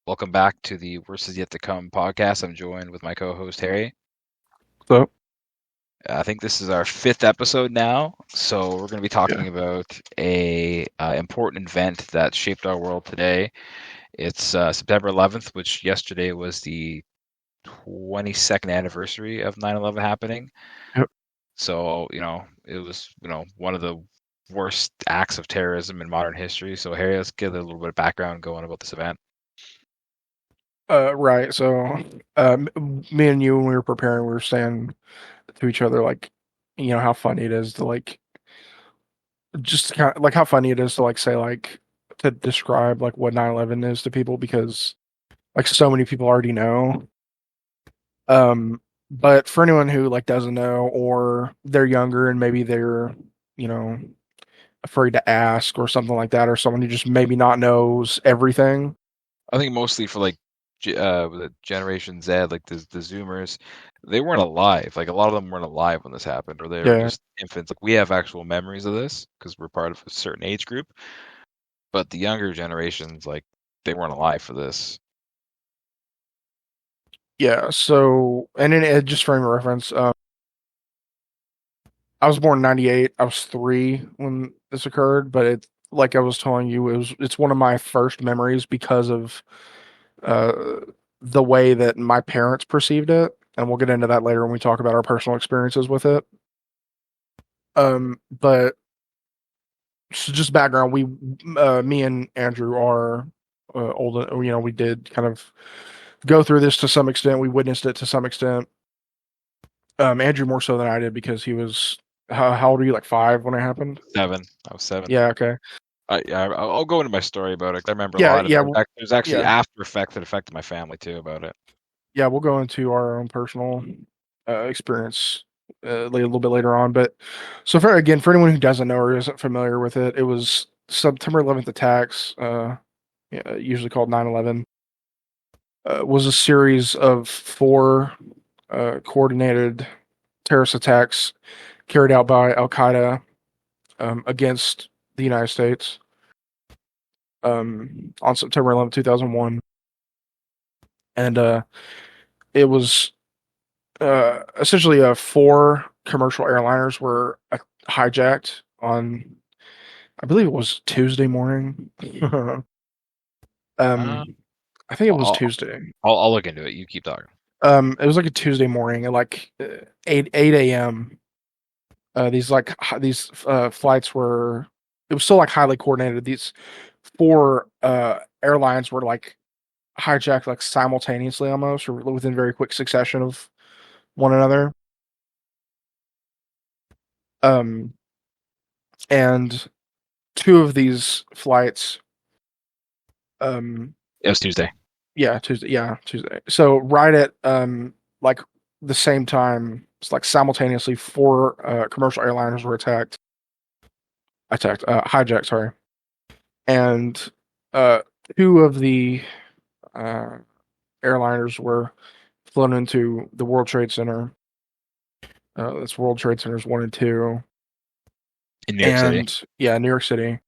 Welcome back to the Worst Is Yet to Come podcast. I'm joined with my co-host Harry. So, I think this is our fifth episode now, so we're going to be yeah. talking about a important event that shaped our world today. It's September 11th, which yesterday was the 22nd anniversary of 9/11 happening. Yep. So, it was, one of the worst acts of terrorism in modern history. So, Harry, let's get a little bit of background going about this event. Right. So, me and you, when we were preparing, we were saying to each other, like, how funny it is to just kind of like how funny it is to say to describe like what 9/11 is to people because like so many people already know. But for anyone who like doesn't know or they're younger and maybe they're, you know, afraid to ask or something like that, or someone who just maybe not knows everything. I think mostly for like the Generation Z, like the Zoomers, they weren't alive. Like a lot of them weren't alive when this happened, or they were Yeah. just infants. Like we have actual memories of this because we're part of a certain age group, but the younger generations, like they weren't alive for this. Yeah, so and then just frame of reference, I was born in '98. I was 3 when this occurred, but it like I was telling you, it's one of my first memories because of uh the way that my parents perceived it, and we'll get into that later when we talk about our personal experiences with it. But so just background, me and Andrew are old. We did kind of go through this to some extent. We witnessed it to some extent. Andrew more so than I did because he was how old are you? Like 5 when it happened? 7. I was 7. Yeah. Okay. I'll go into my story about it. I remember a Yeah. lot of Yeah. there's actually Yeah. after effects that affected my family too about it. Yeah. We'll go into our own personal experience a little bit later on. But so for anyone who doesn't know or isn't familiar with it, it was September 11th attacks, yeah, usually called 9/11. Was a series of 4 coordinated terrorist attacks carried out by Al Qaeda against the United States on September 11th, 2001. And it was essentially 4 commercial airliners were hijacked on, I believe it was Tuesday morning. Uh, I think it was I'll, Tuesday. I'll look into it. You keep talking. It was like a Tuesday morning at like 8 a.m. These flights were, it was still like highly coordinated. These 4 airlines were like hijacked like simultaneously almost or within very quick succession of one another. Um, and 2 of these flights, um, It was Tuesday. yeah, Tuesday. So right at like the same time, it's like simultaneously 4 commercial airliners were hijacked, sorry. And uh 2 of the uh airliners were flown into the World Trade Center. That's World Trade Centers 1 and 2. In New York City. And yeah, New York City.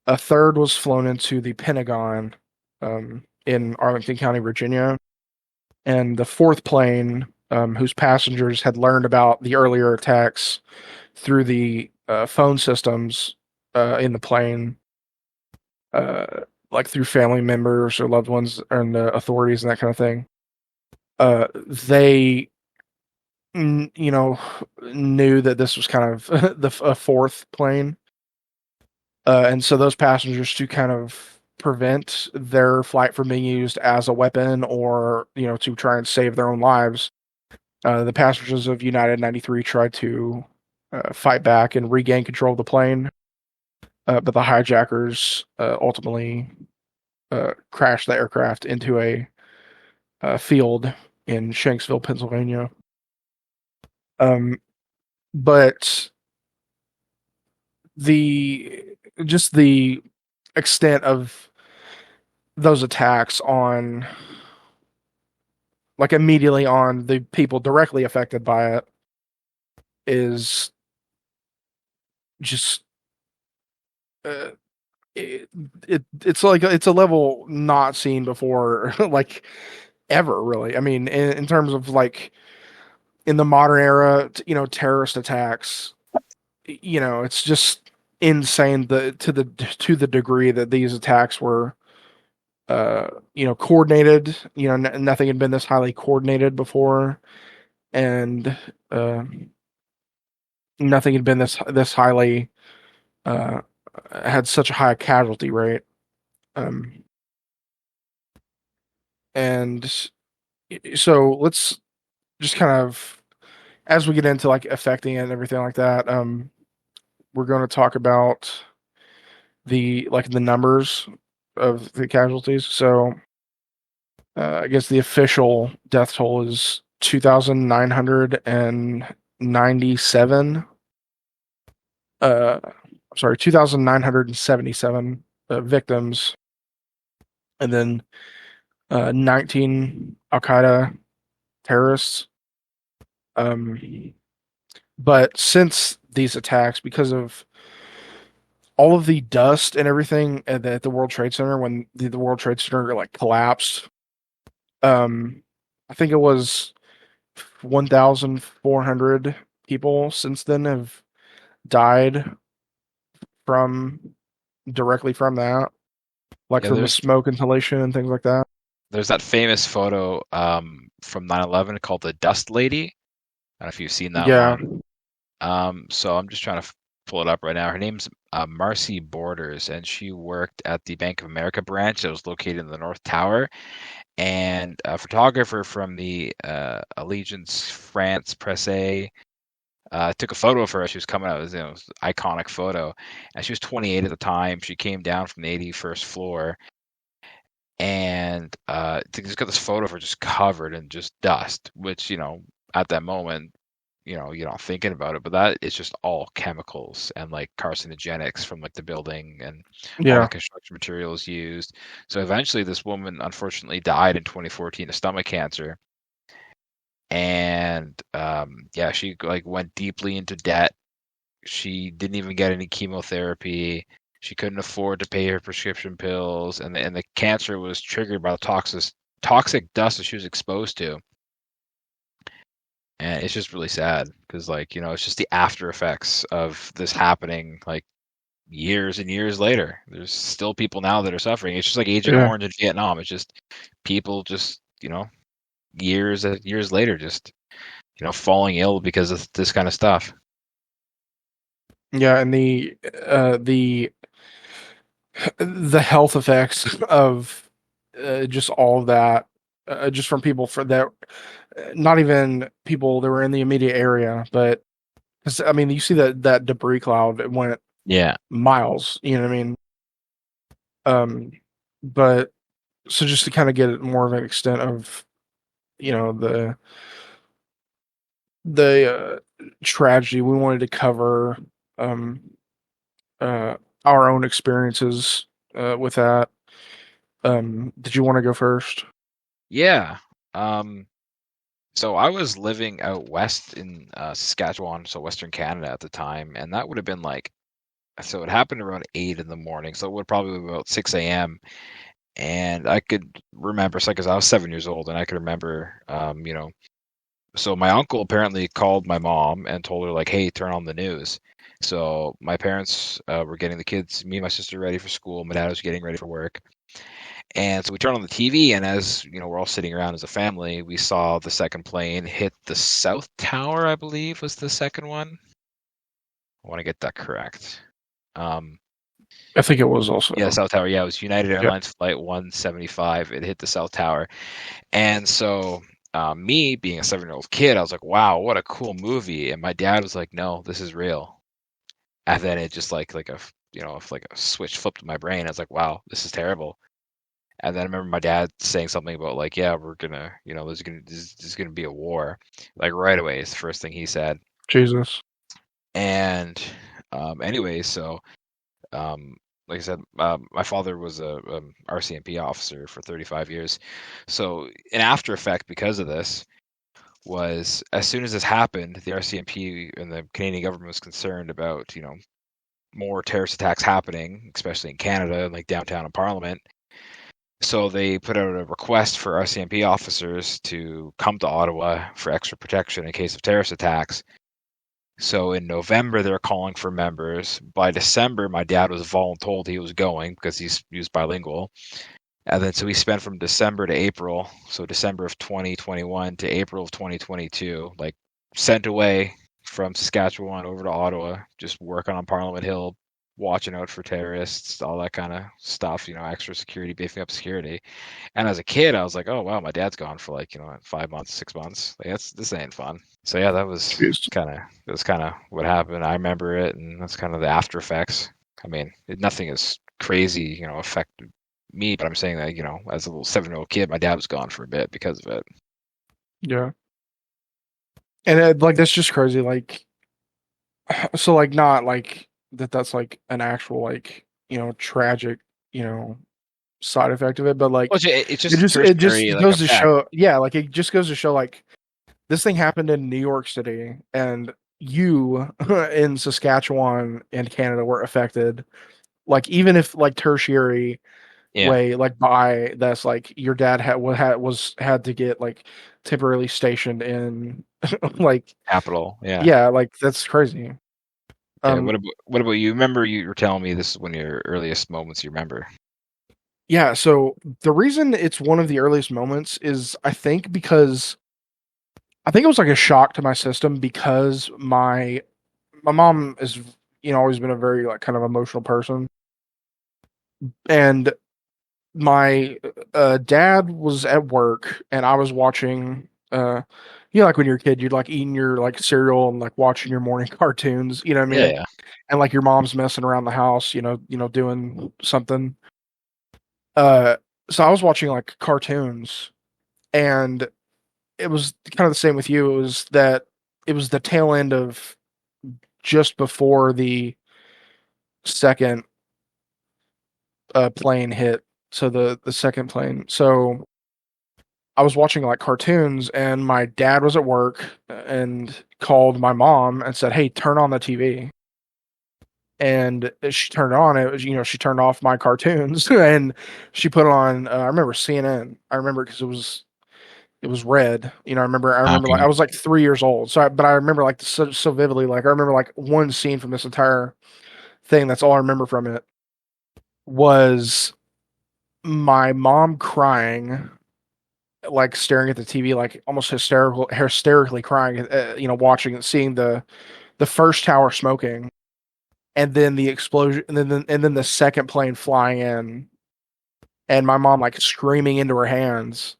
A third was flown into the Pentagon in Arlington County, Virginia. And the 4th plane, whose passengers had learned about the earlier attacks through the phone systems in the plane, uh, like through family members or loved ones and the authorities and that kind of thing. They, knew that this was kind of the 4th plane. And so those passengers, to kind of prevent their flight from being used as a weapon or, to try and save their own lives, the passengers of United 93 tried to fight back and regain control of the plane. But the hijackers ultimately crashed the aircraft into a field in Shanksville, Pennsylvania. But the just the extent of those attacks on, like, immediately on the people directly affected by it is just it, it's like it's a level not seen before, like ever really. I mean, in terms of like in the modern era, terrorist attacks, it's just insane to the degree that these attacks were coordinated. Nothing had been this highly coordinated before, and uh, nothing had been this highly uh, had such a high casualty rate. Um, and so let's just kind of, as we get into like affecting it and everything like that, we're going to talk about the numbers of the casualties. So I guess the official death toll is 2,997. Sorry, 2,977 victims, and then 19 Al Qaeda terrorists. Um, but since these attacks, because of all of the dust and everything at the World Trade Center, when the World Trade Center like collapsed, um, I think it was 1,400 people since then have died from directly from that, like Yeah, from the smoke inhalation and things like that. there's that famous photo from 9/11 called the Dust Lady. I don't know if you've seen that Yeah, one. So I'm just trying to pull it up right now. Her name's Marcy Borders, and she worked at the Bank of America branch that was located in the North Tower. And a photographer from the Allegiance France Presse took a photo of her as she was coming out. It was an iconic photo, and she was 28 at the time. She came down from the 81st floor, and just got this photo of her just covered in just dust, which at that moment you're not thinking about it, but that is just all chemicals and like carcinogenics from like the building and all the yeah, construction materials used. So eventually this woman unfortunately died in 2014 of stomach cancer. And yeah, she like went deeply into debt. She didn't even get any chemotherapy. She couldn't afford to pay her prescription pills, and the cancer was triggered by the toxic dust that she was exposed to. And it's just really sad because it's just the after effects of this happening like years and years later. There's still people now that are suffering. It's just like Agent yeah, Orange in Vietnam. It's just people just years and years later just falling ill because of this kind of stuff. yeah. And the health effects of just all of that, just from people for that, not even people that were in the immediate area, but because I mean, you see that debris cloud, it went Yeah. miles. You know what I mean? Um, but so just to kind of get more of an extent of you know the tragedy, we wanted to cover um, our own experiences with that. Did you want to go first? Yeah. Um, so I was living out west in Saskatchewan, so Western Canada at the time, and that would have been so it happened around 8 in the morning, so it would probably be about 6 a.m. And I could remember, so because I was 7 years old, and I could remember, so my uncle apparently called my mom and told her like, "Hey, turn on the news." So my parents were getting the kids, me and my sister, ready for school. My dad was getting ready for work, and so we turned on the TV, and as we're all sitting around as a family, we saw the second plane hit the South Tower. I believe was the second one. I want to get that correct. Um, I think it was also. yeah, South Tower. Yeah, it was United Yeah. Airlines Flight 175. It hit the South Tower. And so, me being a 7-year-old kid, I was like, "Wow, what a cool movie!" And my dad was like, "No, this is real." And then it just like a if like a switch flipped in my brain. I was like, "Wow, this is terrible." And then I remember my dad saying something about like, "Yeah, we're gonna, there's gonna be a war," like right away. Is the first thing he said. Jesus. And anyway, so um, like I said, my father was a RCMP officer for 35 years. So an after effect because of this was as soon as this happened, the RCMP and the Canadian government was concerned about, more terrorist attacks happening, especially in Canada, like downtown and Parliament. So they put out a request for RCMP officers to come to Ottawa for extra protection in case of terrorist attacks. So in November, they're calling for members. By December, my dad was voluntold he was going because he was bilingual. And then so we spent from December to April, so December of 2021 to April of 2022, like sent away from Saskatchewan over to Ottawa, just working on Parliament Hill, watching out for terrorists, all that kind of stuff, extra security, beefing up security. And as a kid, I was like, oh wow, my dad's gone for like 5 months, 6 months. Like this ain't fun. So yeah, that was kind of what happened. I remember it, and that's kind of the after effects. I mean, nothing is crazy, affected me, but I'm saying that as a little 7-year-old kid, my dad was gone for a bit because of it. Yeah, and like that's just crazy. Like, so like not like that's like an actual like tragic side effect of it, but like Well, it just it just like, goes to show, yeah, like it just goes to show like this thing happened in New York City, and you in Saskatchewan and Canada were affected. Like even if like tertiary way, like by that's like your dad had to get like temporarily stationed in like capital. yeah, like that's crazy. What about you? Remember, you were telling me this is one of your earliest moments you remember. Yeah, so the reason it's one of the earliest moments is I think it was like a shock to my system because my mom is always been a very like kind of emotional person, and my dad was at work and I was watching like when you're a kid you'd like eating your like cereal and like watching your morning cartoons, you know what I mean? Yeah. And like your mom's messing around the house, doing something. So I was watching like cartoons, and it was kind of the same with you. It was the tail end of just before the second plane hit. So the second plane. So I was watching like cartoons, and my dad was at work and called my mom and said, "Hey, turn on the TV." And she turned it on. It was, she turned off my cartoons and she put on. I remember CNN. I remember because it was red. I remember like I was like 3 years old. But I remember like so vividly. Like I remember like one scene from this entire thing. That's all I remember from it. Was my mom crying, like staring at the TV, like almost hysterically crying. Watching and seeing the first tower smoking, and then the explosion, and then the second plane flying in, and my mom like screaming into her hands.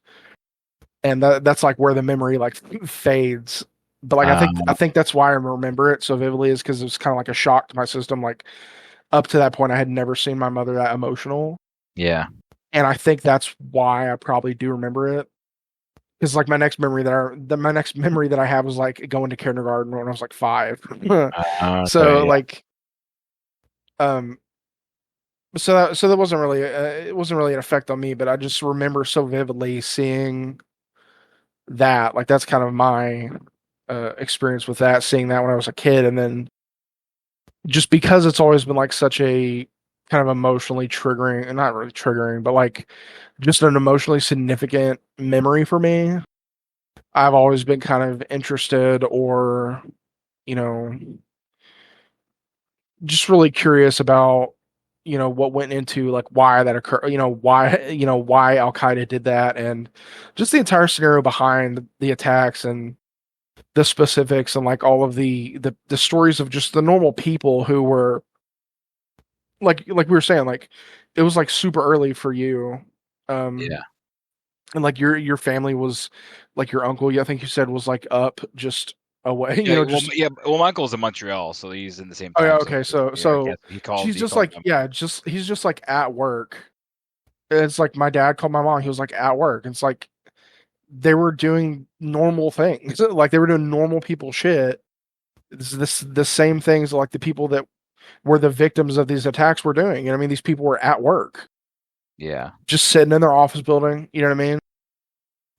And that's like where the memory like fades. But like I think that's why I remember it so vividly, is because it was kind of like a shock to my system. Like up to that point, I had never seen my mother that emotional. Yeah. And I think that's why I probably do remember it. Because like my next memory that I have was like going to kindergarten when I was like 5. So like, so that wasn't really it wasn't really an effect on me, but I just remember so vividly seeing that. Like that's kind of my experience with that, seeing that when I was a kid, and then just because it's always been like such a kind of emotionally triggering, and not really triggering, but like just an emotionally significant memory for me. I've always been kind of interested, or just really curious about what went into like why that occurred, why Al Qaeda did that, and just the entire scenario behind the attacks and the specifics, and like all of the stories of just the normal people who were like we were saying, like it was like super early for you. Yeah. And like your family was like your uncle, I think you said, was like up just away. Yeah, well, my uncle's in Montreal, so he's in the same time. Oh yeah, zone. okay. So he called. She's just like he's just like at work. It's like my dad called my mom. He was like at work. It's like they were doing normal things, like they were doing normal people shit. The same things like the people that were the victims of these attacks were doing. I mean, these people were at work. Yeah. Just sitting in their office building, you know what I mean?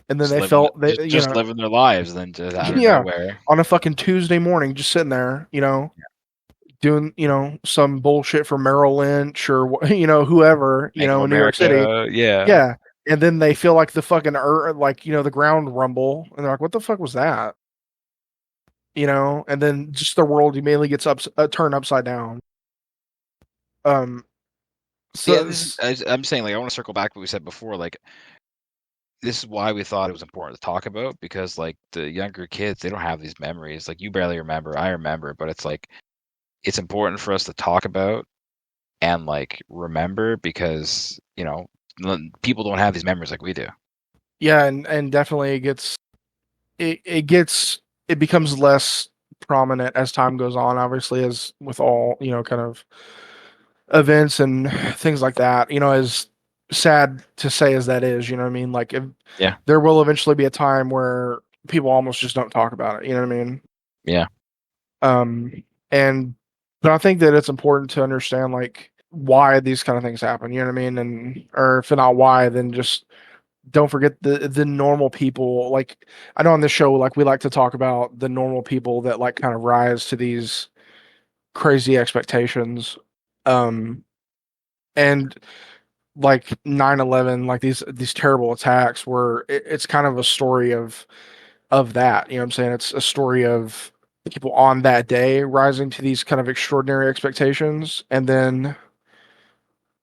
And then they felt just living their lives, then just out of nowhere on a fucking Tuesday morning, just sitting there, doing, some bullshit for Merrill Lynch or whoever, Bank of in New York City. America, yeah. Yeah. And then they feel like the fucking earth, like, the ground rumble, and they're like, "What the fuck was that?" And then just the world immediately gets turned upside down. Um, Yeah, so I'm saying, like, I want to circle back to what we said before. Like, this is why we thought it was important to talk about, because like the younger kids, they don't have these memories. Like, you barely remember, I remember, but it's like it's important for us to talk about and like remember, because people don't have these memories like we do. yeah, and definitely it becomes less prominent as time goes on, obviously, as with all, kind of events and things like that. As sad to say as that is, you know what I mean? Like, Yeah, there will eventually be a time where people almost just don't talk about it, you know what I mean? yeah. Um, and but I think that it's important to understand like why these kind of things happen, you know what I mean? And or if not why, then just don't forget the normal people. Like, I know on this show, like, we like to talk about the normal people that like kind of rise to these crazy expectations. Um, and like 9/11, like these terrible attacks, where it's kind of a story of that. You know what I'm saying? It's a story of people on that day rising to these kind of extraordinary expectations, and then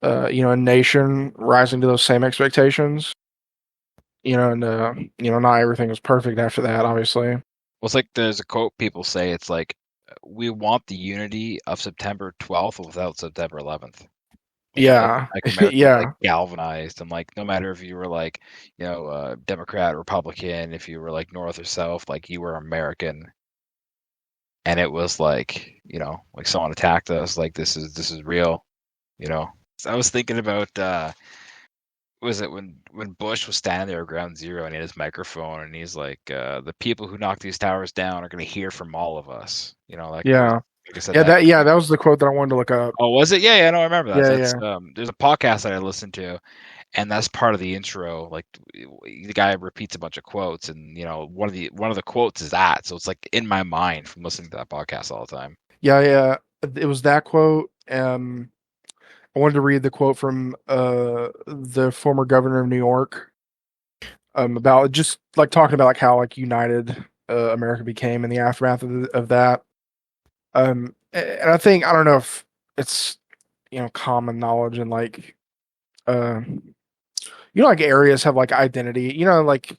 a nation rising to those same expectations. And not everything was perfect after that, obviously. Well, it's like there's a quote people say. It's like, we want the unity of September 12th without September 11th. Yeah, Like America was like yeah, galvanized, and like no matter if you were like Democrat, Republican, if you were like North or South, like you were American. And it was like, like someone attacked us, like this is real, you know. So I was thinking about was it when Bush was standing there at Ground Zero and he had his microphone and he's like, the people who knock these towers down are going to hear from all of us. Like it was, yeah, like I said, yeah. that. That was the quote that I wanted to look up. Oh, was it? Yeah, yeah, no, I remember that. Yeah, That's yeah, there's a podcast that I listened to, and that's part of the intro. Like, the guy repeats a bunch of quotes, and one of the quotes is that. So it's like in my mind from listening to that podcast all the time. yeah, yeah. It was that quote. I wanted to read the quote from the former governor of New York, about just like talking about like how like united America became in the aftermath of that. And I don't know if it's common knowledge, and like uh like areas have like identity. Like,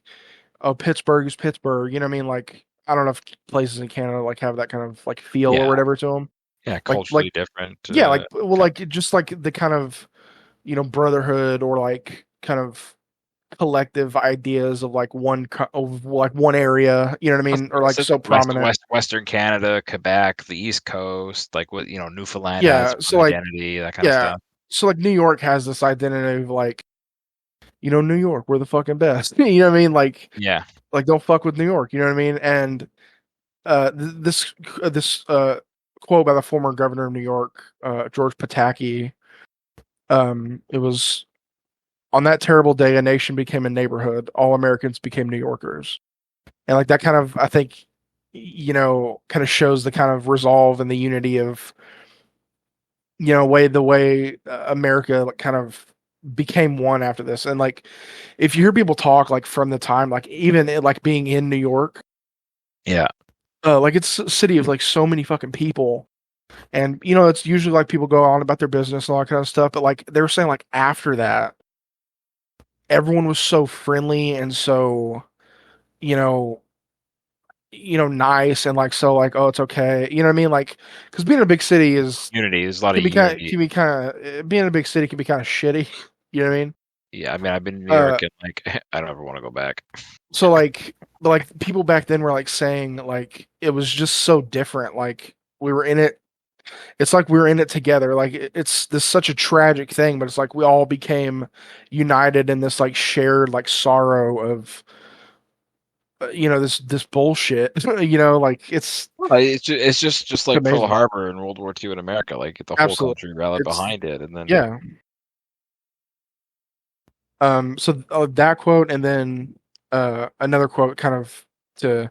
oh, Pittsburgh is Pittsburgh. You know what I mean? Like, I don't know if places in Canada like have that kind of like feel or Yeah, whatever to them. yeah, Like culturally different. yeah, like, well, like just like the kind of brotherhood, or like kind of collective ideas of like one area. You know what I mean? Or like so prominent. Western Canada, Quebec, the East Coast, like what Newfoundland has Yeah. for So an like identity, that kind of yeah. stuff. So like New York has this identity of like, New York, we're the fucking best. You know what I mean? Yeah, Like don't fuck with New York. You know what I mean? And this quote by the former governor of New York, George Pataki. It was, on that terrible day, a nation became a neighborhood. All Americans became New Yorkers, and like that kind of, I think, kind of shows the kind of resolve and the unity of, the way America like kind of became one after this. And like, if you hear people talk like from the time, like even like being in New York, yeah. like it's a city of like so many fucking people. And it's usually like people go on about their business and all that kind of stuff. But like they were saying, like after that, everyone was so friendly and so, you know, nice, and like so like, oh, it's okay. You know what I mean? Like, because being in a big city is Unity. There's a lot of can be kind unity. can be kind of being in a big city can be kind of shitty. You know what I mean? Yeah, I mean, I've been in New Uh, York, and like I don't ever want to go back. so like, but like people back then were like saying like it was just so different. Like we were in it. It's like we were in it together. Like it's this such a tragic thing, but it's like we all became united in this like shared like sorrow of this bullshit. Like It's just like Pearl amazing. Harbor in World War II in America. Like the whole Absolutely. country rallied It's behind it, and then yeah. So that quote, and then another quote kind of to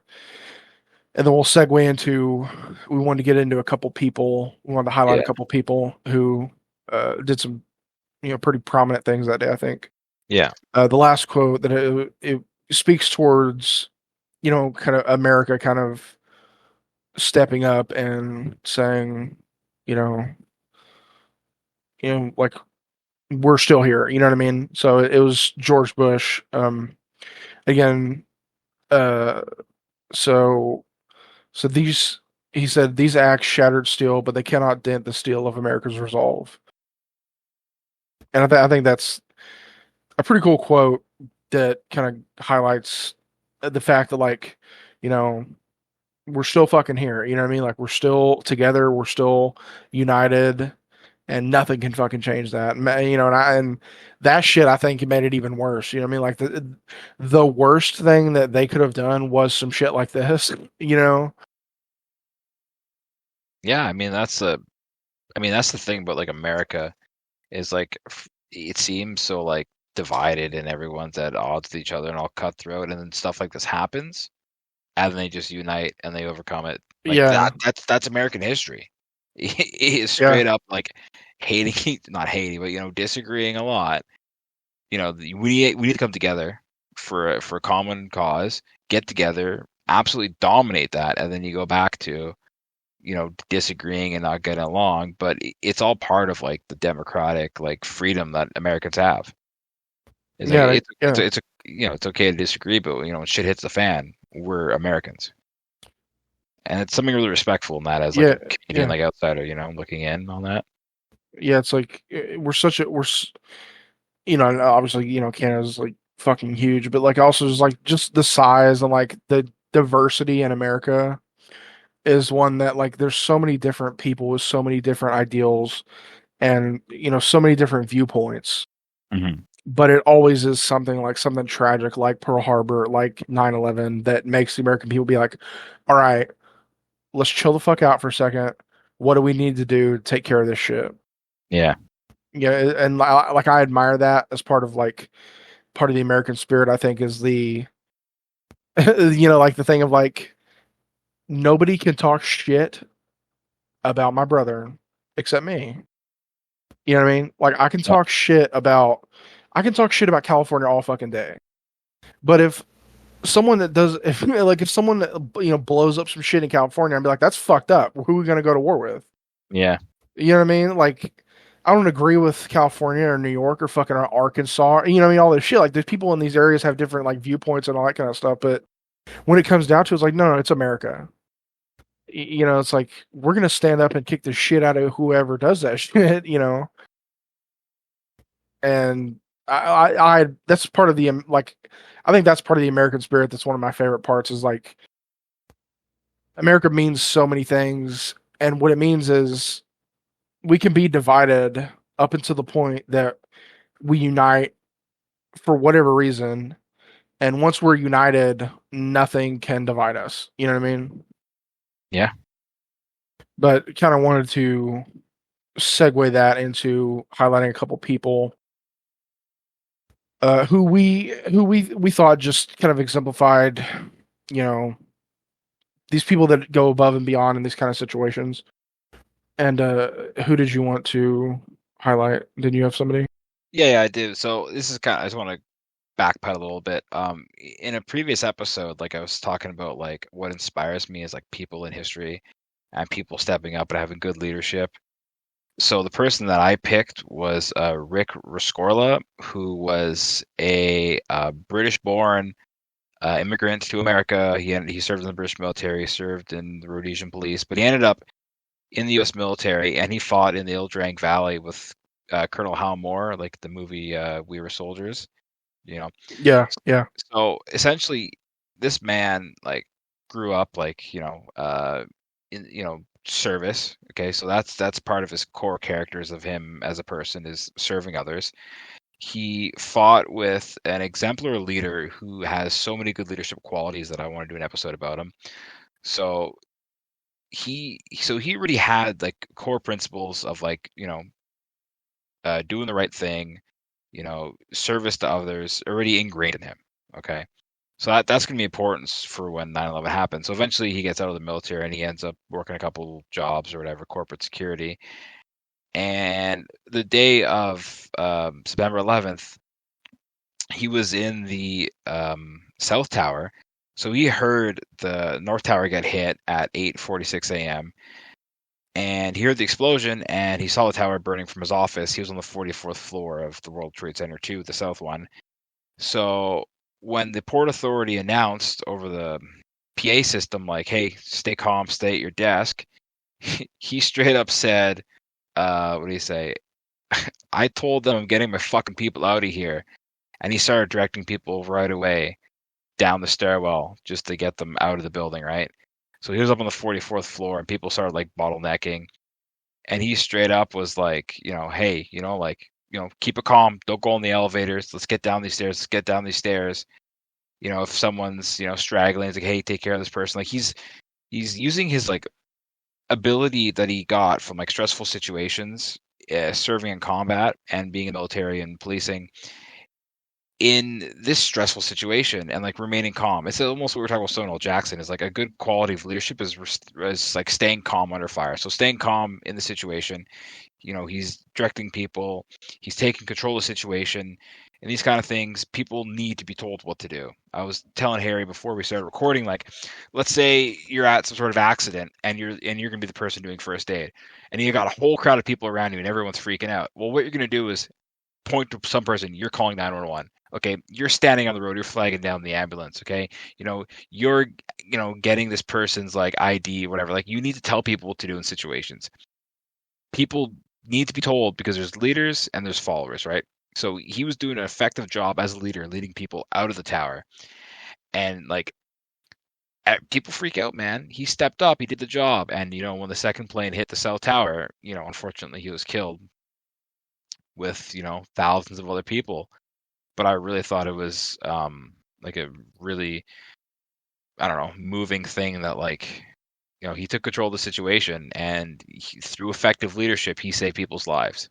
and then we'll segue into. We wanted to get into a couple people. We wanted to highlight a Yeah. couple people who did some, pretty prominent things that day. I think Yeah. the last quote that it speaks towards, kind of America, kind of stepping up and saying, you know, like we're still here. You know what I mean? So it was George Bush. Again, uh, so these he said these acts shattered steel, but they cannot dent the steel of America's resolve. And I think that's a pretty cool quote that kind of highlights the fact that, like, you know, we're still fucking here. You know what I mean? Like, we're still together, we're still united, and nothing can fucking change that. And that shit, I think, made it even worse. You know what I mean? Like, the worst thing that they could have done was some shit like this. You know? Yeah, I mean that's the thing about like America is like it seems so like divided and everyone's at odds with each other and all cutthroat, and then stuff like this happens and then they just unite and they overcome it. Like Yeah, that's American history. He is yeah, straight up like hating, not hating, but disagreeing a lot. We need to come together for a common cause, get together, absolutely dominate that, and then you go back to disagreeing and not getting along. But it's all part of like the democratic like freedom that Americans have. It's like yeah, yeah, it's okay to disagree, but when shit hits the fan, we're Americans, and it's something really respectful in that as like yeah, a Canadian yeah, like outsider, looking in on that. yeah. It's like and obviously, Canada's like fucking huge, but like also just the size and like the diversity in America is one that, like, there's so many different people with so many different ideals and, so many different viewpoints. Hmm. But it always is something tragic like Pearl Harbor, like 9/11, that makes the American people be like, all right, let's chill the fuck out for a second. What do we need to do to take care of this shit? Yeah. Yeah, and like I admire that as part of the American spirit. I think is the like the thing of like nobody can talk shit about my brother except me. You know what I mean? Like Yeah. I can talk shit about California all fucking day. But if someone blows up some shit in California, I'd be like, that's fucked up. Who are we gonna go to war with? Yeah. You know what I mean? Like, I don't agree with California or New York or fucking Arkansas. You know what I mean? All this shit. Like, there's people in these areas have different like viewpoints and all that kind of stuff. But when it comes down to it, it's like, no, it's America. It's like we're gonna stand up and kick the shit out of whoever does that shit. And I that's part of the like I think that's part of the American spirit. That's one of my favorite parts. Is like America means so many things, and what it means is we can be divided up until the point that we unite for whatever reason, and once we're united, nothing can divide us. You know what I mean? Yeah. But kind of wanted to segue that into highlighting a couple people who we thought just kind of exemplified, you know, these people that go above and beyond in these kind of situations. And who did you want to highlight? Did you have somebody? Yeah, I do. So this is I just want to backpedal a little bit. In a previous episode, like I was talking about like what inspires me is like people in history and people stepping up and having good leadership. So the person that I picked was Rick Rescorla, who was a British-born immigrant to America. He served in the British military, served in the Rhodesian police, but he ended up in the U.S. military, and he fought in the Ildrank Valley with Colonel Hal Moore, like the movie We Were Soldiers. You know, Yeah, yeah, so essentially, this man like grew up like in service. Okay, so that's part of his core characters of him as a person is serving others. He fought with an exemplar leader who has so many good leadership qualities that I want to do an episode about him. So he really had like core principles of like doing the right thing, service to others already ingrained in him. Okay. So that's going to be important for when 9/11 happens. So eventually he gets out of the military and he ends up working a couple jobs or whatever, corporate security. And the day of September 11th, he was in the South Tower. So he heard the North Tower get hit at 8:46 a.m. And he heard the explosion and he saw the tower burning from his office. He was on the 44th floor of the World Trade Center 2, the south one. So when the Port Authority announced over the PA system, like, hey, stay calm, stay at your desk, he straight up said, what do you say? I told them I'm getting my fucking people out of here. And he started directing people right away down the stairwell just to get them out of the building, right? So he was up on the 44th floor and people started like bottlenecking. And he straight up was like, hey, keep it calm. Don't go in the elevators. Let's get down these stairs. Let's get down these stairs. If someone's, straggling, it's like, hey, take care of this person. Like he's using his like ability that he got from like stressful situations, serving in combat and being in the military and policing in this stressful situation and like remaining calm. It's almost what we were talking about Stonewall Jackson is like a good quality of leadership is like staying calm under fire. So staying calm in the situation, he's directing people, he's taking control of the situation, and these kind of things, people need to be told what to do. I was telling Harry before we started recording, like, let's say you're at some sort of accident and you're gonna be the person doing first aid, and you got a whole crowd of people around you and everyone's freaking out. Well, what you're gonna do is point to some person, you're calling 911. Okay, you're standing on the road, you're flagging down the ambulance. Okay, you're getting this person's like ID, whatever. Like you need to tell people what to do in situations. People need to be told because there's leaders and there's followers, right? So he was doing an effective job as a leader, leading people out of the tower, and like people freak out, man. He stepped up, he did the job, and when the second plane hit the South Tower, unfortunately he was killed with thousands of other people. But I really thought it was like a really, I don't know, moving thing that like he took control of the situation and through effective leadership he saved people's lives,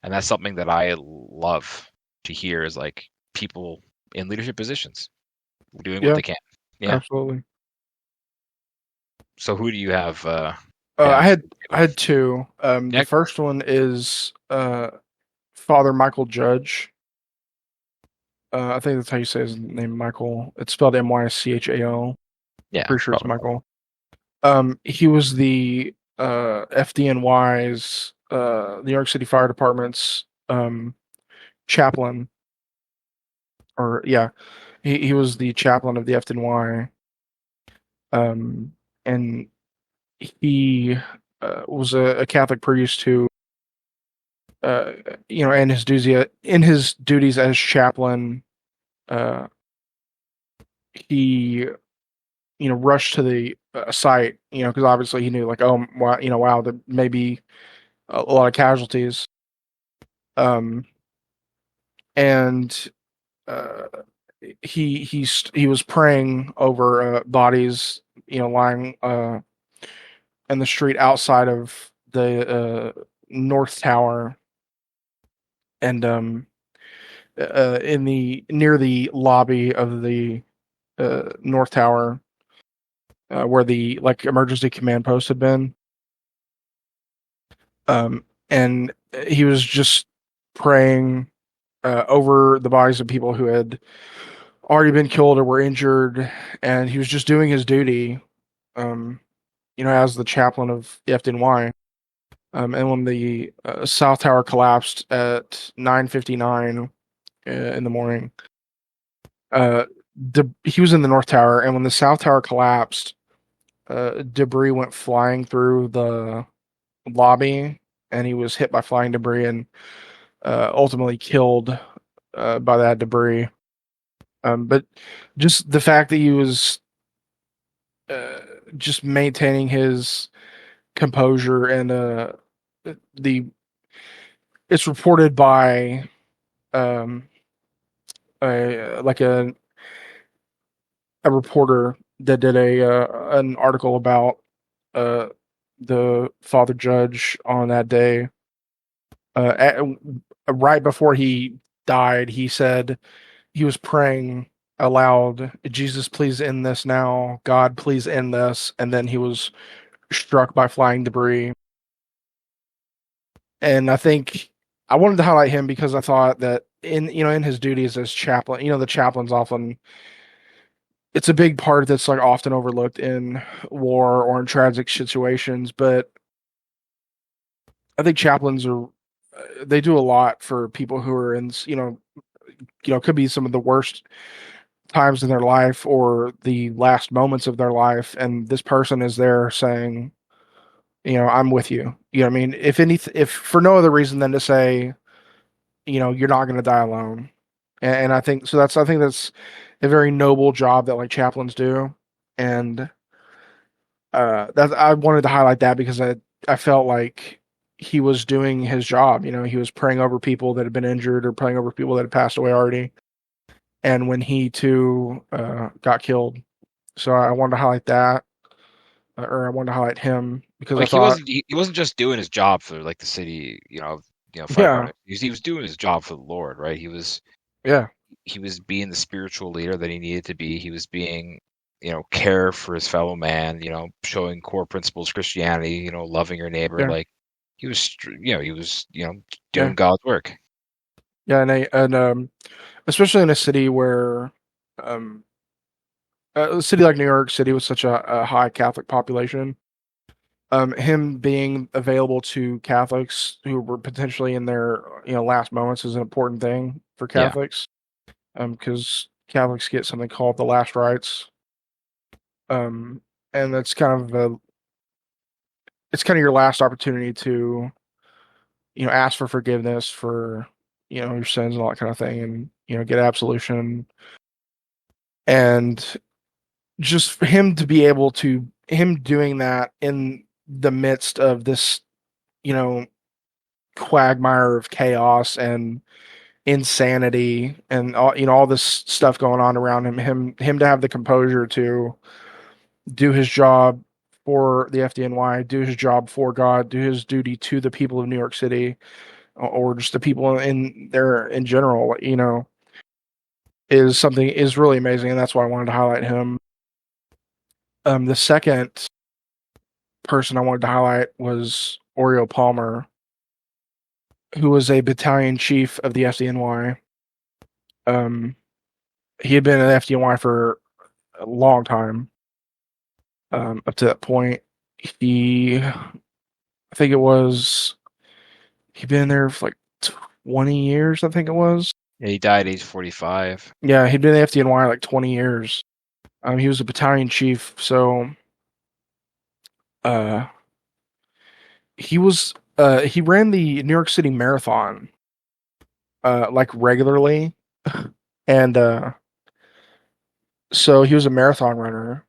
and that's something that I love to hear is like people in leadership positions doing what Yeah, they can. Yeah. absolutely. So who do you have? I Down? had two. The Yeah. first one is Father Michael Judge. I think that's how you say his name, Michael. It's spelled Mychal. Yeah. Pretty sure it's Probably. Michael. He was the FDNY's New York City Fire Department's chaplain, or yeah, he was the chaplain of the FDNY, and he was a Catholic priest who, in his duties as chaplain, uh, he rushed to the site, because obviously he knew like, oh, wow, there may be a lot of casualties, um, and uh, he was praying over bodies, lying in the street outside of the North Tower, and in the near the lobby of the North Tower, where the like emergency command post had been. And he was just praying over the bodies of people who had already been killed or were injured, and he was just doing his duty, as the chaplain of the FDNY. And when the South Tower collapsed at 9:59 in the morning, he was in the North Tower, and when the South Tower collapsed, debris went flying through the lobby, and he was hit by flying debris and ultimately killed by that debris. But just the fact that he was just maintaining his composure, and the it's reported by um, a reporter that did an article about the Father Judge on that day. Right before he died, he said he was praying aloud, Jesus, please end this now. God, please end this. And then he was struck by flying debris. And I think I wanted to highlight him because I thought that in his duties as chaplain, the chaplains often it's a big part that's like often overlooked in war or in tragic situations, but I think chaplains are they do a lot for people who are in could be some of the worst times in their life or the last moments of their life, and this person is there saying, I'm with you. You know what I mean? If for no other reason than to say, you're not going to die alone. And I think so. I think that's a very noble job that like chaplains do, and that I wanted to highlight that because I felt like he was doing his job. He was praying over people that had been injured or praying over people that had passed away already. And when he too got killed, so I wanted to highlight that, or I wanted to highlight him because I Like thought, he wasn't just doing his job for like the city, yeah, firefighter. He was doing his job for the Lord, right? yeah, He was being the spiritual leader that he needed to be. He was being, care for his fellow man, showing core principles of Christianity, loving your neighbor. yeah, Like he was, yeah, doing God's work. yeah, and especially in a city where, um, a city like New York City with such a high Catholic population, him being available to Catholics who were potentially in their last moments is an important thing for Yeah. Catholics, because Catholics get something called the last rites, um, and that's it's kind of your last opportunity to ask for forgiveness for your sins and all that kind of thing, and get absolution, and just for him to be able to him doing that in the midst of this you know quagmire of chaos and insanity and all this stuff going on around him to have the composure to do his job for the FDNY, do his job for God, do his duty to the people of New York City, or just the people in there in general, is really amazing, and that's why I wanted to highlight him. The second person I wanted to highlight was Oriel Palmer, who was a battalion chief of the FDNY. Um, he had been in the FDNY for a long time. Up to that point, I think it was, he'd been there for like 20 years, I think it was. Yeah, he died age 45. Yeah, he'd been in the FDNY like 20 years. He was a battalion chief, so uh, he ran the New York City Marathon like regularly, and so he was a marathon runner.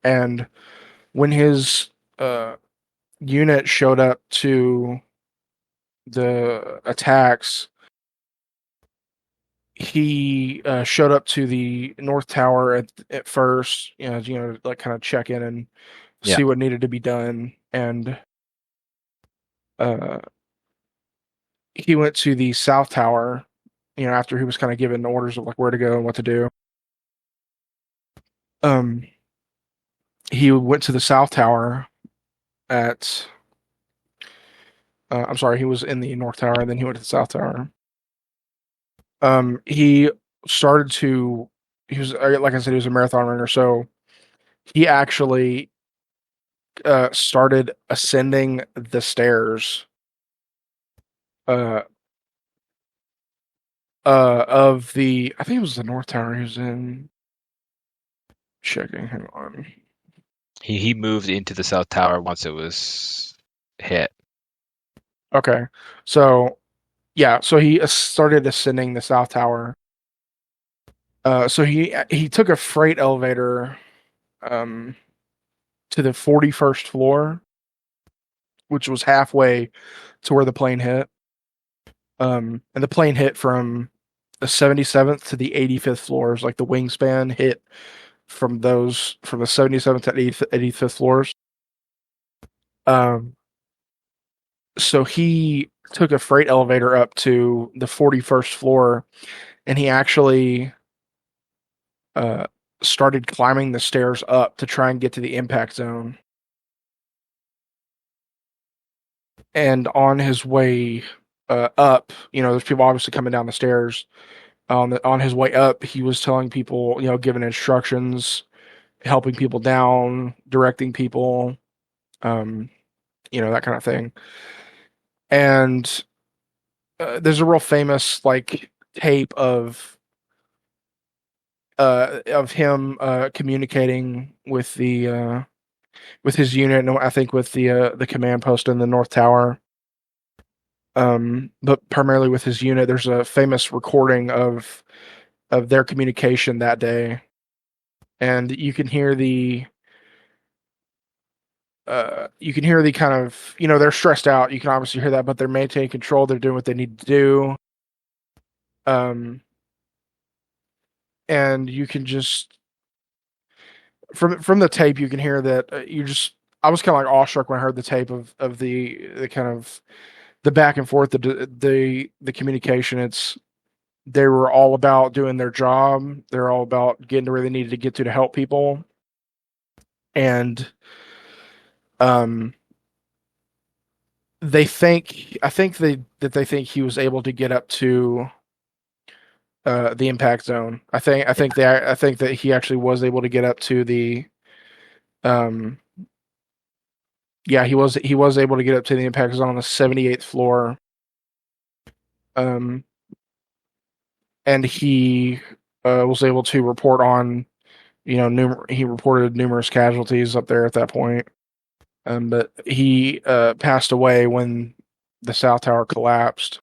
And when his unit showed up to the attacks, he showed up to the North Tower at first, like kind of check in and Yeah. see what needed to be done, and uh, he went to the South Tower, after he was kind of given orders of like where to go and what to do. Um, he went to the South Tower at I'm sorry, he was in the North Tower, and then he went to the South Tower. He started to he was like I said, he was a marathon runner, so he actually started ascending the stairs uh of the I think it was the North Tower he was in. Checking, hang on. He moved into the South Tower once it was hit. Okay. So yeah, so he started ascending the South Tower. So he took a freight elevator um to the 41st floor, which was halfway to where the plane hit. And the plane hit from the 77th to the 85th floors, like the wingspan hit from the 77th to 85th floors. Um, so he took a freight elevator up to the 41st floor, and he actually uh, started climbing the stairs up to try and get to the impact zone. And on his way up, there's people obviously coming down the stairs. On his way up, he was telling people, giving instructions, helping people down, directing people, um, that kind of thing. And there's a real famous like tape of him communicating with his unit, and I think with the command post in the North Tower. But primarily with his unit. There's a famous recording of their communication that day, and you can hear the kind of, they're stressed out. You can obviously hear that, but they're maintaining control. They're doing what they need to do. Um, and you can just from the tape, you can hear that I was kind of like awestruck when I heard the tape of the kind of the back and forth, the communication. They were all about doing their job. They're all about getting to where they needed to get to help people. And um I think he was able to get up to the impact zone. I think that he actually was able to get up to the um yeah, he was able to get up to the impact zone on the 78th floor. Um and he was able to report on, he reported numerous casualties up there at that point. But he passed away when the South Tower collapsed.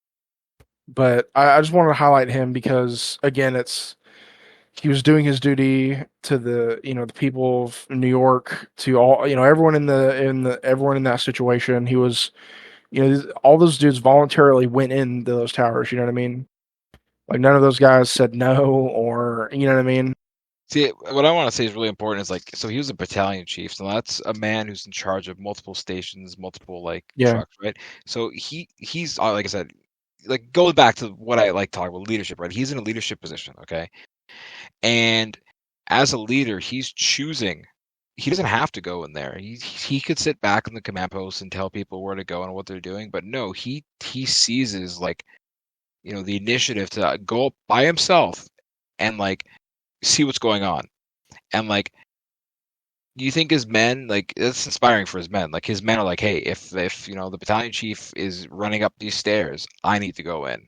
But I just wanted to highlight him because, again, he was doing his duty to the people of New York, to all, everyone everyone in that situation. He was, all those dudes voluntarily went into those towers. You know what I mean? Like, none of those guys said no, or, you know what I mean? See, what I want to say is really important is, like, so he was a battalion chief, so that's a man who's in charge of multiple stations, multiple like Yeah, trucks, right? So he's like I said, like going back to what I like talking about leadership, right? He's in a leadership position, okay? And as a leader, he's choosing. He doesn't have to go in there. He could sit back in the command post and tell people where to go and what they're doing, but no, he seizes, like, the initiative to go up by himself and like see what's going on. And like, do you think his men, like, it's inspiring for his men? Like, his men are like, hey, if the battalion chief is running up these stairs, I need to go in.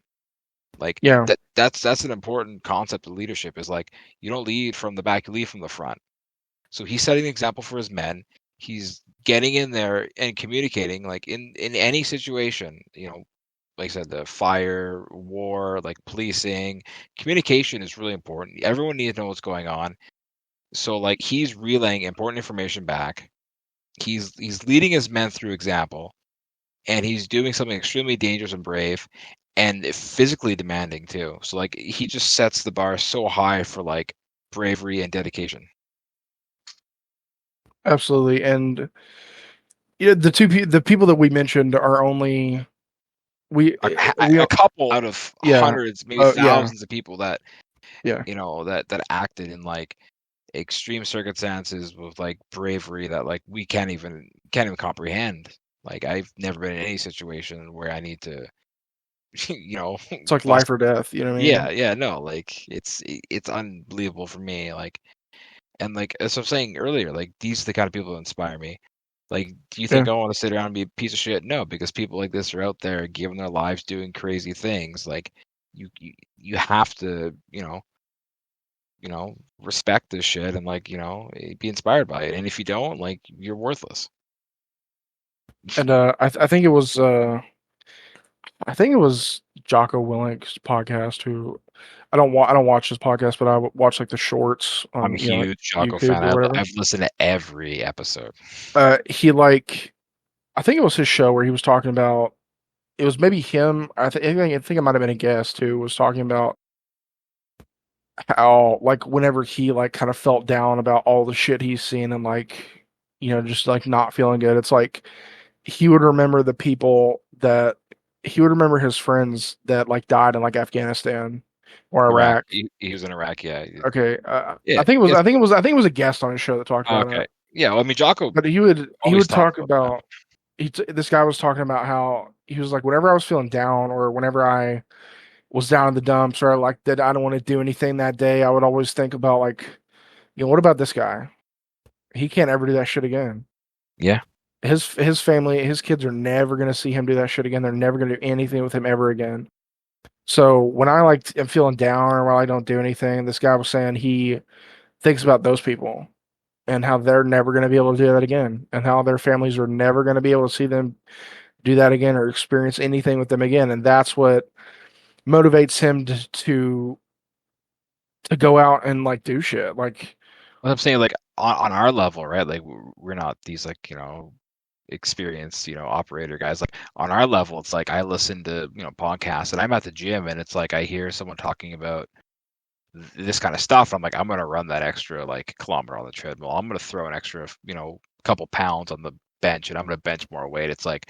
Like, yeah, that's an important concept of leadership, is like, you don't lead from the back, you lead from the front. So he's setting an example for his men. He's getting in there and communicating, like, in any situation, like I said, the fire, war, like policing, communication is really important. Everyone needs to know what's going on. So like, he's relaying important information back. He's leading his men through example, and he's doing something extremely dangerous and brave, and physically demanding too. So like, he just sets the bar so high for like bravery and dedication. absolutely. And the people that we mentioned are only we we A couple out of yeah, hundreds, maybe yeah, thousands of people that yeah. that acted in like extreme circumstances with like bravery that like we can't even comprehend. Like, I've never been in any situation where I need to, It's like bust. life or death. You know what I Yeah, mean? yeah, no, like, it's unbelievable for me. Like, and like, as I was saying earlier, like, these are the kind of people that inspire me. Like, do you Yeah, think I want to sit around and be a piece of shit? No, because people like this are out there giving their lives doing crazy things. Like, you have to, respect this shit and like, be inspired by it. And if you don't, like, you're worthless. and I think it was Jocko Willink's podcast. Who I don't watch his podcast, but I watch like the shorts I'm a on like huge Jocko YouTube fan. or whatever. I've listened to every episode. He like I think it was his show where he was talking about, it was maybe him. I think it might have been a guest who was talking about how, like, whenever he like kind of felt down about all the shit he's seen, and like, just like not feeling good, it's like he would remember the people that he would remember his friends that like died in like Afghanistan, or Iraq. Iraq. He was in Iraq. Yeah. Okay, Yeah. I think it was. Yes. I think it was a guest on his show that talked about Okay. that. Yeah. Well, I mean, Jocko But he always would talks talk about that. about this guy was talking about how he was like, whenever I was feeling down or whenever I was down in the dumps or like that I don't want to do anything that day, I would always think about like, what about this guy? He can't ever do that shit again. Yeah. His family, his kids are never gonna see him do that shit again. They're never gonna do anything with him ever again. So when I like am feeling down or while I don't do anything, this guy was saying he thinks about those people and how they're never going to be able to do that again, and how their families are never going to be able to see them do that again or experience anything with them again, and that's what motivates him to go out and like do shit. Like, What I'm saying, like on our level, right? Like we're not these like experienced operator guys. Like on our level, it's like I listen to podcasts, and I'm at the gym, and it's like I hear someone talking about this kind of stuff. I'm like, I'm gonna run that extra like kilometer on the treadmill. I'm gonna throw an extra couple pounds on the bench, and I'm gonna bench more weight. It's like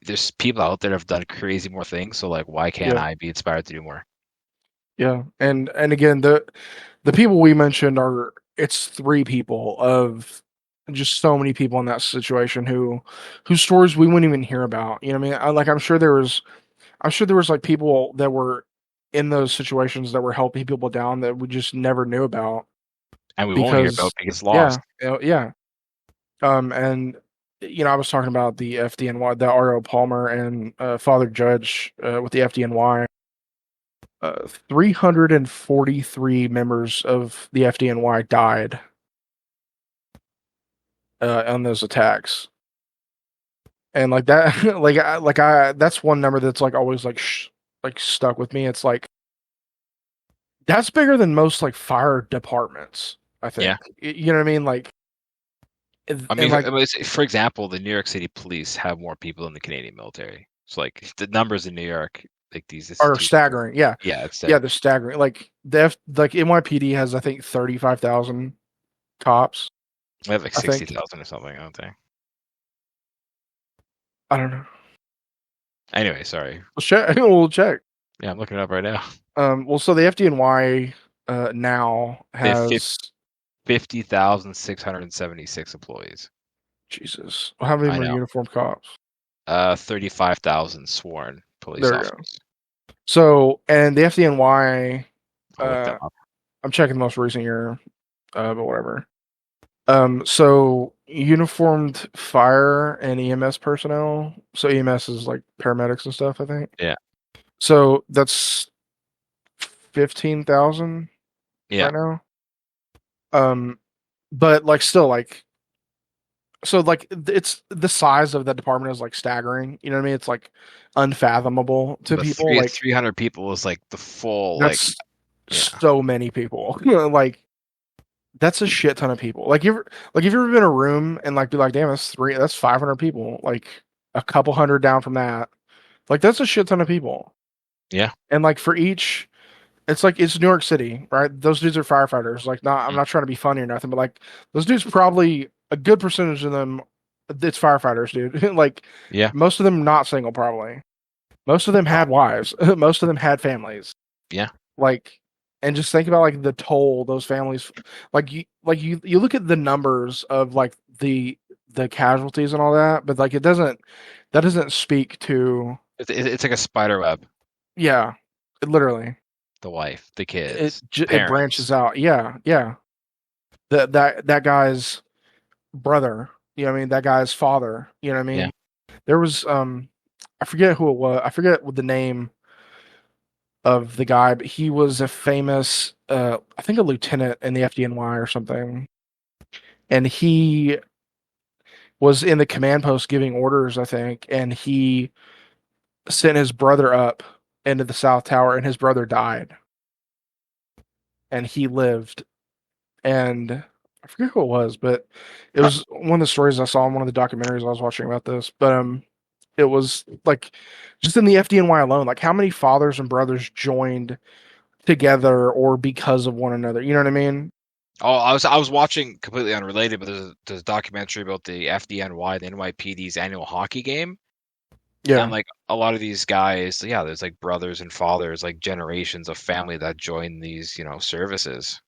there's people out there that have done crazy more things. So like, why can't yeah, I be inspired to do more? yeah, and again, the people we mentioned are it's three people of just so many people in that situation whose stories we wouldn't even hear about. You know what I mean? Like I'm sure there was like people that were in those situations that were helping people down that we just never knew about And we won't hear about because because it's yeah, lost. yeah. And I was talking about the FDNY, the R.O. Palmer and Father Judge with the FDNY. 343 members of the FDNY died on those attacks, and like that, that's one number that's like always like stuck with me. It's like that's bigger than most like fire departments, I Yeah. think. You know what I mean? Like, I and mean, like for example, the New York City police have more people than the Canadian military. So like the numbers in New York, like these are institutions, staggering. Yeah, yeah, it's yeah, they're staggering. Like like NYPD has I think 35,000 cops. they have like I think 60,000 or something, don't they? I don't know. Anyway, sorry. We'll check. We'll check. Yeah, I'm looking it up right now. Well, so the FDNY now They have has 50,676 employees. Jesus. How many I are know. uniformed cops? 35,000 sworn police There we go. officers. So, and the FDNY, I'll look them up. I'm checking the most recent year, but whatever. So uniformed fire and EMS personnel. So EMS is like paramedics and stuff, I think. Yeah. So that's 15,000 Yeah. right now. But like still like so like it's the size of the department is like staggering. You know what I mean? It's like unfathomable to But people. Like 300 people is like the full that's yeah. so many people. Like that's a shit ton of people. Like if you've ever been in a room and like be like, damn, that's 500 people. Like a couple hundred down from that. Like that's a shit ton of people. Yeah. And like for each, it's like it's New York City, right? Those dudes are firefighters. Like, not I'm not trying to be funny or nothing, but like those dudes probably a good percentage of them, it's firefighters, dude. Like, Yeah. most of them not single, probably. Most of them had wives. Most of them had families. Yeah. Like, and just think about like the toll those families, you look at the numbers of like the casualties and all that, but like that doesn't speak to It's like a spider web. yeah, literally. The wife, the It kids, it branches out. Yeah, yeah. That guy's brother. You know what I mean? That guy's father. You know what I mean? Yeah. There was I forget who it was. I forget what the name of the guy, but he was a famous I think a lieutenant in the FDNY or something. And he was in the command post giving orders, I think, and he sent his brother up into the South Tower and his brother died. And he lived. And I forget who it was, but it was one of the stories I saw in one of the documentaries I was watching about this. But it was like just in the FDNY alone, like how many fathers and brothers joined together or because of one another. You know what I mean? Oh, I was watching completely unrelated, but there's a documentary about the FDNY, the NYPD's annual hockey game. And Yeah. like a lot of these guys, yeah, there's like brothers and fathers, like generations of family that join these, services.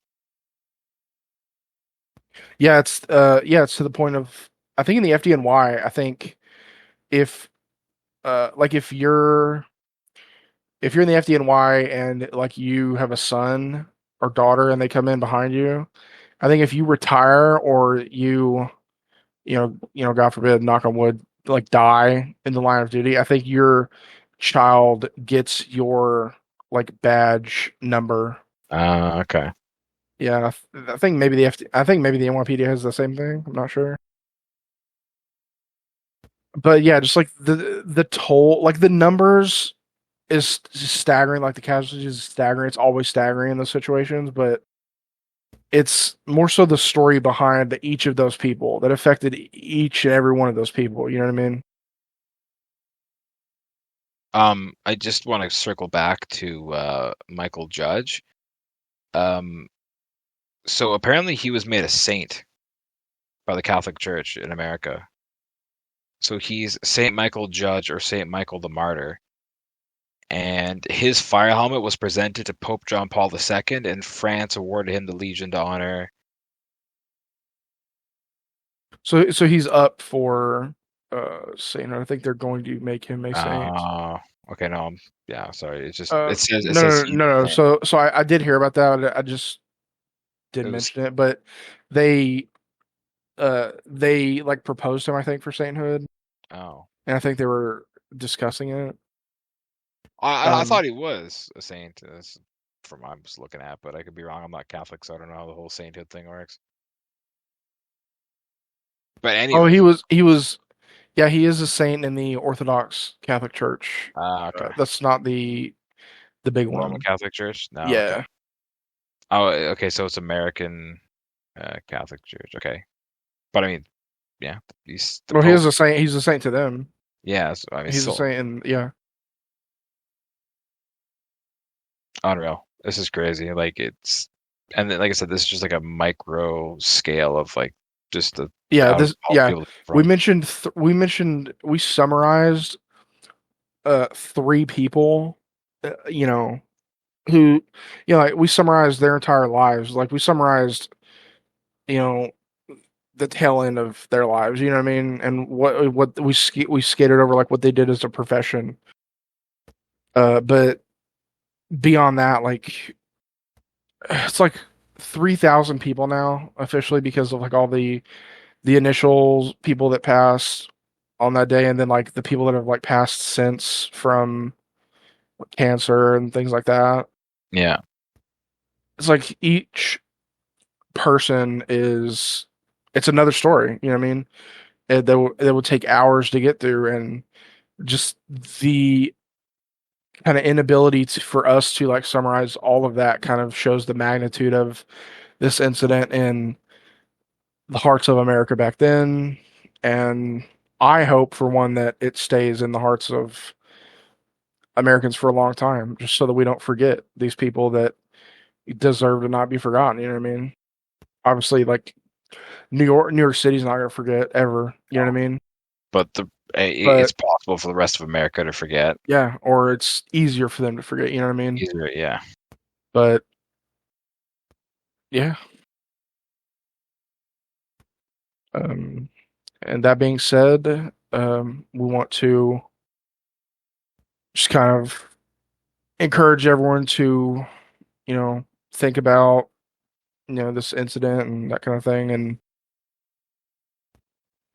It's to the point of, I think in the FDNY, I think if like if you're in the FDNY and like you have a son or daughter and they come in behind you, I think if you retire or God forbid, knock on wood, like die in the line of duty, I think your child gets your like badge number. Okay. Yeah, I think maybe I think maybe the NYPD has the same thing. I'm not sure. But yeah, just like the toll, like the numbers is staggering. Like the casualties is staggering. It's always staggering in those situations, but it's more so the story behind each of those people that affected each and every one of those people. You know what I mean? I just want to circle back to Michael Judge. Um, so apparently he was made a saint by the Catholic Church in America. So he's Saint Michael Judge or Saint Michael the Martyr. And his fire helmet was presented to Pope John Paul II, and France awarded him the Legion d'Honneur. So he's up for saint. I think they're going to make him a saint. Okay, no, yeah, sorry. It No, says no, he's no, no. saint. So I did hear about that. I just It didn't was mention it, but they they like proposed him, I think, for sainthood, oh, and I think they were discussing it. I Um, thought he was a saint. That's from what I'm just looking at, but I could be wrong. I'm not Catholic, so I don't know how the whole sainthood thing works. But oh, anyways, he was, yeah, he is a saint in the Orthodox Catholic Church. okay, That's not the big Roman one. Catholic Church. No, okay. Yeah. Oh, okay. So it's American Catholic Church. Okay, but I mean, yeah, he's the Well, he Pope. is a saint. He's a saint to them. Yeah, so, I mean, He's a still saint, and yeah, unreal. This is crazy. Like and then, like I said, this is just like a micro scale of like just the yeah. out of This, all the yeah. people from. We summarized three people, you know, who, like we summarized their entire lives. Like we summarized, you know, the tail end of their lives. You know what I mean? And what we skated over like what they did as a profession. But beyond that, like it's like 3,000 people now officially because of like all the initial people that passed on that day, and then like the people that have like passed since from cancer and things like that. Yeah, It's like each person is it's another story. You know what I mean? That will take hours to get through, and just the kind of inability for us to like summarize all of that kind of shows the magnitude of this incident in the hearts of America back then. And I hope for one that it stays in the hearts of Americans for a long time, just so that we don't forget these people that deserve to not be forgotten. You know what I mean? Obviously, like New York City's not gonna forget ever. You know what I mean? but But it's possible for the rest of America to forget. yeah, or it's easier for them to forget. You know what I mean? Easier, yeah. But yeah. Um, and that being said, we want to just kind of encourage everyone to, think about, this incident and that kind of thing,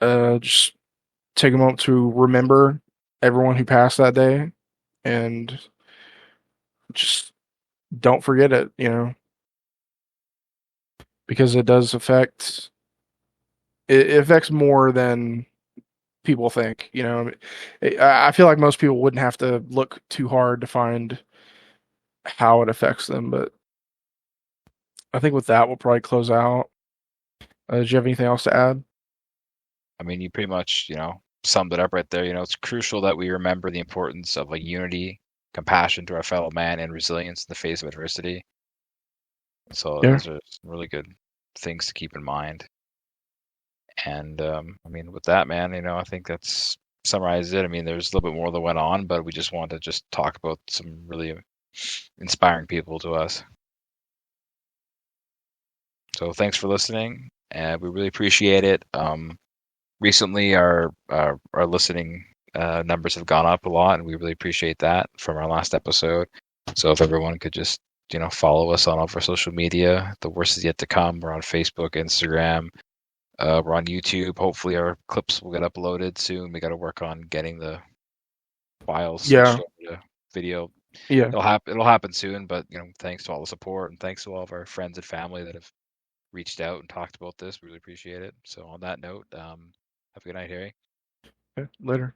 and just take a moment to remember everyone who passed that day, and just don't forget it, because it does affect it affects more than people think. I feel like most people wouldn't have to look too hard to find how it affects them, but I think with that we'll probably close out. Did you have anything else to add? I mean, you pretty much, summed it up right there. It's crucial that we remember the importance of like unity, compassion to our fellow man, and resilience in the face of adversity. So Yeah. those are some really good things to keep in mind. And I mean, with that, man, I think that's summarize it. I mean, there's a little bit more that went on, but we just wanted to just talk about some really inspiring people to us. So thanks for listening, and we really appreciate it. Recently, our listening numbers have gone up a lot, and we really appreciate that from our last episode. So if everyone could just follow us on all of our social media, The Worst Is Yet to Come. We're on Facebook, Instagram. We're on YouTube. Hopefully, our clips will get uploaded soon. We got to work on getting the files switched over to video. Yeah. It'll happen soon. But thanks to all the support, and thanks to all of our friends and family that have reached out and talked about this. We really appreciate it. So on that note, have a good night, Harry. Okay, later.